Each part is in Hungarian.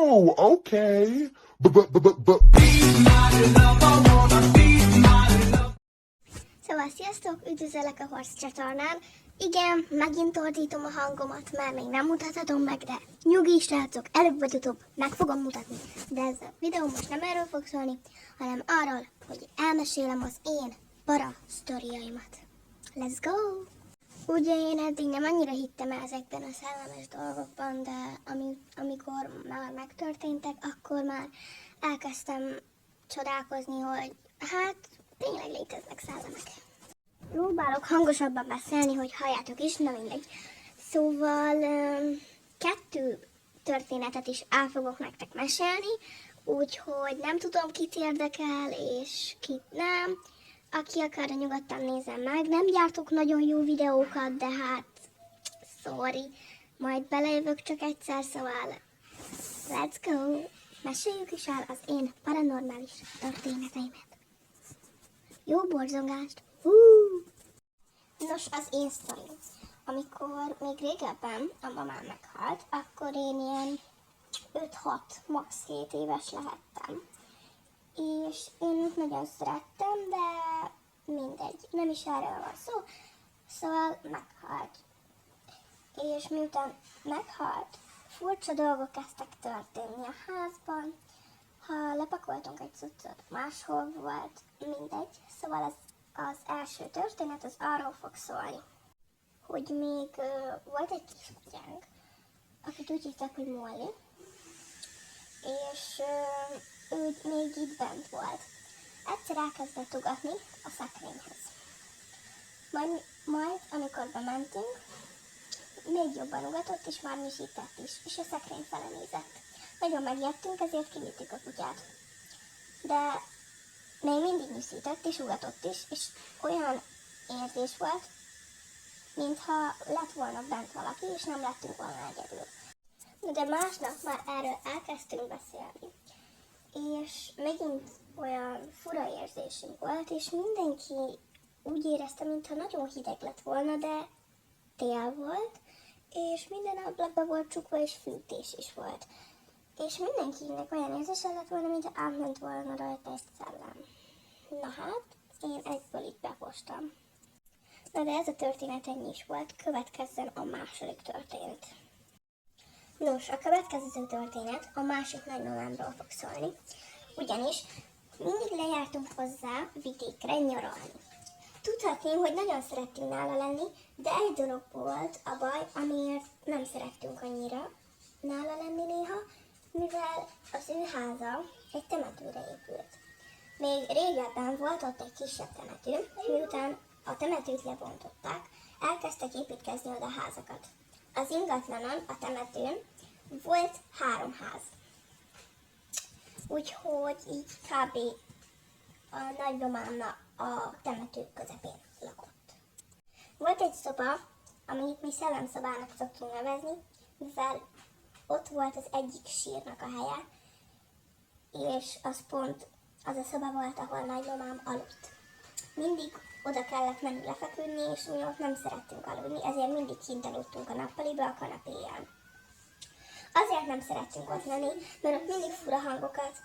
Oh, okay. Szóval sziasztok, üdvözöllek a Horse csatornán. Igen, megint ordítom a hangomat, mert még nem mutathatom meg, de nyugi srácok, előbb vagy utóbb meg fogom mutatni. De ez a videó most nem erről fog szólni, hanem arról, hogy elmesélem az én para sztoriaimat. Let's go! Ugye én eddig nem annyira hittem ezekben a szellemes dolgokban, de amikor már megtörténtek, akkor már elkezdtem csodálkozni, hogy hát tényleg léteznek szellemek. Próbálok hangosabban beszélni, hogy halljátok is, na mindegy. Szóval 2 történetet is el fogok nektek mesélni, úgyhogy nem tudom, kit érdekel és kit nem. Aki akar, nyugodtan nézem meg. Nem gyártok nagyon jó videókat, de hát sorry, majd belejövök csak egyszer, szóval let's go! Meséljük is el az én paranormális történeteimet. Jó borzongást! Nos, az én sztorim. Amikor még régebben a mamám meghalt, akkor én ilyen 5-6, max. 7 éves lehettem. És én őt nagyon szerettem, de mindegy, nem is erről van szó. Szóval meghalt. És miután meghalt, furcsa dolgok kezdtek történni a házban. Ha lepakoltunk egy cuccot, máshol volt, mindegy. Szóval az első történet az arról fog szólni, hogy még volt egy kiskutyánk, akit úgy hívták, hogy Molly, és ő még itt bent volt. Egyszer elkezdett ugatni a szekrényhez. Majd amikor bementünk, még jobban ugatott, és már nyisített is, és a szekrény fele nézett. Nagyon megijedtünk, ezért kivittük a kutyát. De még mindig nyisített és ugatott is, és olyan érzés volt, mintha lett volna bent valaki, és nem lettünk volna egyedül. De másnap már erről elkezdtünk beszélni, és megint olyan fura érzésünk volt, és mindenki úgy érezte, mintha nagyon hideg lett volna, de tél volt, és minden ablakba volt csukva, és fűtés is volt. És mindenkinek olyan érzése lett volna, mintha átment volna rajta egy szellem. Na hát, én egyből itt bepostam. Na de ez a történet ennyi is volt, következzen a második történet. Nos, a következő történet a másik nagymamámról fog szólni, ugyanis mindig lejártunk hozzá vidékre nyaralni. Tudhatném, hogy nagyon szerettünk nála lenni, de egy dolog volt a baj, amiért nem szerettünk annyira nála lenni néha, mivel az ő háza egy temetőre épült. Még régebben volt ott egy kisebb temető, és miután a temetőt lebontották, elkezdtek építkezni oda házakat. Az ingatlanon, a temetőn volt 3 ház. Úgyhogy így kb. A nagymamámnak a temető közepén lakott. Volt egy szoba, amit mi szellemszobának szoktunk nevezni, mivel ott volt az egyik sírnak a helye, és az pont az a szoba volt, ahol nagymamám aludt. Mindig oda kellett menni lefeküdni, és mi ott nem szerettünk aludni, ezért mindig kint aludtunk a nappaliba a kanapéján. Azért nem szerettünk ott lenni, mert ott mindig fura hangokat,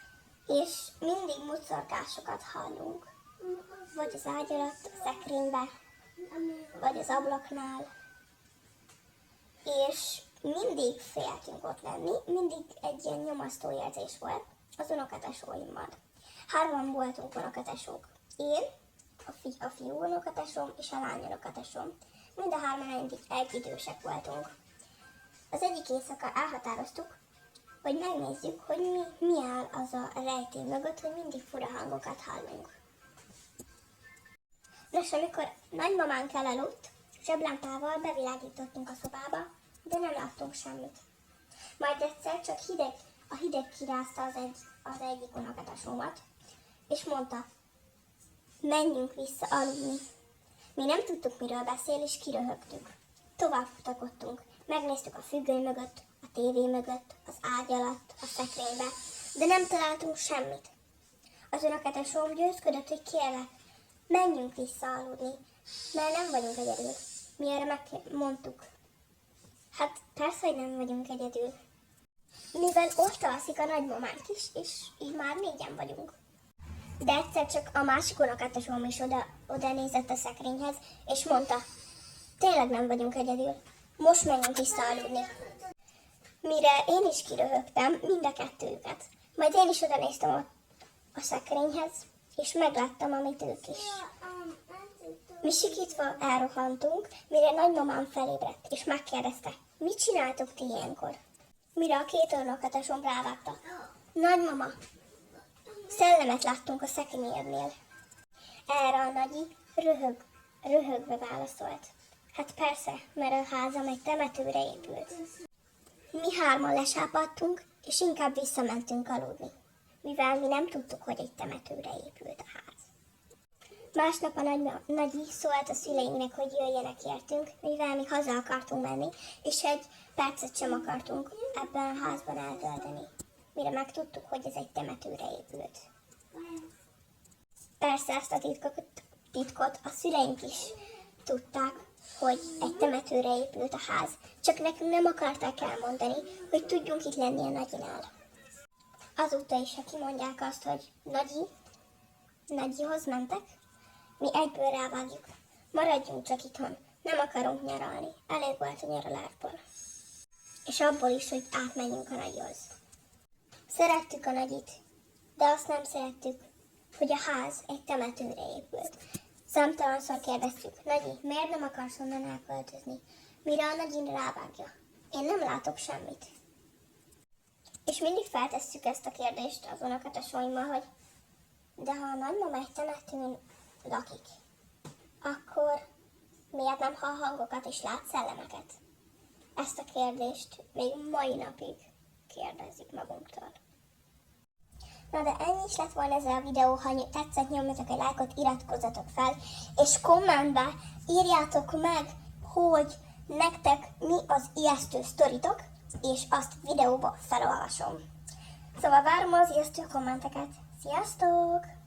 és mindig mucorgásokat hallunk. Vagy az ágy alatt, a szekrénybe, vagy az ablaknál. És mindig féltünk ott lenni, mindig egy ilyen nyomasztó érzés volt az unokatesóimmal. 3 voltunk unokatesók. Én, a fiú unokatesom és a lány unokatesom. Mind a 3-an egy idősek voltunk. Az egyik éjszaka elhatároztuk, hogy megnézzük, hogy mi áll az a rejtély mögött, hogy mindig fura hangokat hallunk. Nos, amikor nagymamánk elaludt, zseblámpával bevilágítottunk a szobába, de nem láttunk semmit. Majd egyszer csak a hideg kirázta az egyik unokatesomat, és mondta, menjünk vissza aludni. Mi nem tudtuk, miről beszél, és kiröhögtük. Tovább kutakodtunk, megnéztük a függöny mögött, a tévé mögött, az ágy alatt, a szekrénybe, de nem találtunk semmit. Az unokatesom győzködött, hogy kérlek, menjünk vissza aludni, mert nem vagyunk egyedül. Mi erre megmondtuk. Hát persze, hogy nem vagyunk egyedül. mivel ott alszik a nagymamánk is, és így már 4-en vagyunk. De egyszer csak a másik unokatesóm is oda nézett a szekrényhez, és mondta, tényleg nem vagyunk egyedül, most menjünk visszaaludni. Mire én is kiröhögtem mind a kettőjüket. Majd én is oda néztem a szekrényhez, és megláttam, amit ők is. Mi sikítva elrohantunk, mire nagymamám felébredt, és megkérdezte, mit csináltok ti ilyenkor? Mire a 2 unokatesom rávágta. Nagymama, szellemet láttunk a szekrényednél. Erre a nagyi röhögve válaszolt. Hát persze, mert a házam egy temetőre épült. Mi 3-an lesápadtunk, és inkább visszamentünk aludni, mivel mi nem tudtuk, hogy egy temetőre épült a ház. Másnap a nagyi szólt a szüleinknek, hogy jöjjenek értünk, mivel mi haza akartunk menni, és egy percet sem akartunk ebben a házban eltölteni, mire megtudtuk, hogy ez egy temetőre épült. Persze ezt a titkot a szüleink is tudták, hogy egy temetőre épült a ház, csak nekünk nem akarták elmondani, hogy tudjunk itt lenni a nagyinál. Azóta is, ha kimondják azt, hogy nagyihoz mentek, mi egyből rávágjuk. Maradjunk csak itthon, nem akarunk nyaralni, elég volt a nyaralásból. És abból is, hogy átmenjünk a nagyhoz. Szerettük a nagyit, de azt nem szerettük, hogy a ház egy temetőre épült. Számtalanszor kérdeztük, Nagyi, miért nem akarsz onnan elköltözni? Mire a nagyin rávágja. Én nem látok semmit. És mindig feltesszük ezt a kérdést az unokatesóimmal, hogy de ha a nagymama egy temetőn lakik, akkor miért nem hall hangokat és lát szellemeket? Ezt a kérdést még mai napig kérdezzük magunktól. Na de ennyi is lett volna ezzel a videó, ha tetszett, nyomjatok egy lájkot, iratkozzatok fel, és kommentbe írjátok meg, hogy nektek mi az ijesztő sztoritok, és azt videóba felolvasom. Szóval várom az ijesztő kommenteket. Sziasztok!